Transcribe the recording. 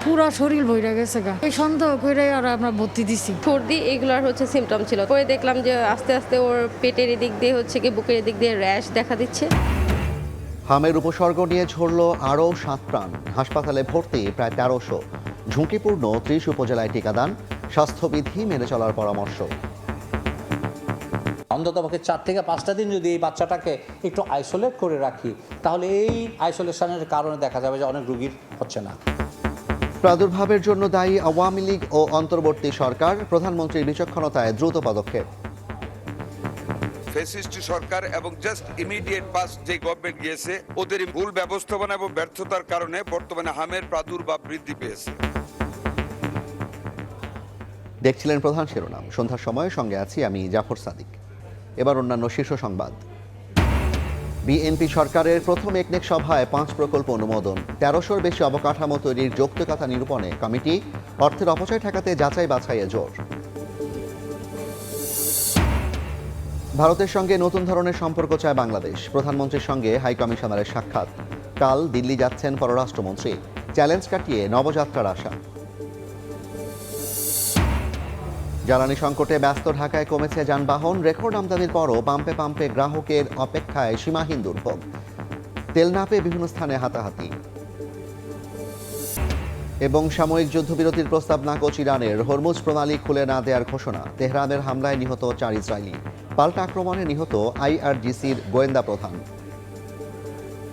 পুরো শরীর বইরা গেছে গা। এই সন্দেহ করে আর আমরা ভর্তি দিছি। সর্দি এগুলার সিমটম ছিল। পরে দেখলাম যে আস্তে আস্তে ওর পেটের এদিক দিয়ে বুকের এদিক দিয়ে র্যাশ দেখা দিচ্ছে। হামের উপসর্গ নিয়ে ঝরল আরও 7 প্রাণ। হাসপাতালে ভর্তি প্রায় 1300। ঝুঁকিপূর্ণ 30 উপজেলায় টিকাদান, স্বাস্থ্যবিধি মেনে চলার পরামর্শ। অন্ততপক্ষে 4 থেকে 5টা দিন যদি এই বাচ্চাটাকে একটু আইসোলেট করে রাখি, তাহলে এই আইসোলেশনের কারণে দেখা যাবে যে অনেক রোগীর হচ্ছে না। প্রাদুর্ভাবের জন্য দায়ী আওয়ামী লীগ ও অন্তর্বর্তী সরকার, প্রধানমন্ত্রীর বিচক্ষণতায় দ্রুত পদক্ষেপ। ফ্যাসিস্ট সরকার এবং জাস্ট ইমিডিয়েট পাস যে গভর্নমেন্ট গিয়েছে, ওদের ভুল ব্যবস্থাপনা এবং ব্যর্থতার কারণে বর্তমানে হামের প্রাদুর্ভাব বৃদ্ধি পেয়েছে। দেখছিলেন প্রধান শিরোনাম। সন্ধ্যার সময় সঙ্গে আছি আমি জাফর সাদিক। এবার অন্যান্য শীর্ষ সংবাদ। বিএনপি সরকারের প্রথম একনেক সভায় 5 প্রকল্প অনুমোদন। 1300-র বেশি অবকাঠামো তৈরির যৌক্তিকতা নিরূপণে কমিটি। অর্থের অপচয় ঠেকাতে যাচাই বাছাইয়ে জোর। ভারতের সঙ্গে নতুন ধরনের সম্পর্ক চায় বাংলাদেশ। প্রধানমন্ত্রীর সঙ্গে হাই কমিশনারের সাক্ষাৎ। কাল দিল্লি যাচ্ছেন পররাষ্ট্রমন্ত্রী। চ্যালেঞ্জ কাটিয়ে নবযাত্রার আশা। জ্বালানি সংকটে ব্যস্ত ঢাকায় কমেছে যানবাহন। রেকর্ড আমদানির পরও পাম্পে পাম্পে গ্রাহকের অপেক্ষায় সীমাহীন দুর্ভোগ। তেল না পেয়ে বিভিন্ন স্থানে হাতাহাতি। এবং সাময়িক যুদ্ধবিরতির প্রস্তাব নাকচ ইরানের। হরমুজ প্রণালী খুলে না দেওয়ার ঘোষণা। তেহরানের হামলায় নিহত 4 ইসরায়েলি। পাল্টা আক্রমণে নিহত আইআরজিসির গোয়েন্দা প্রধান।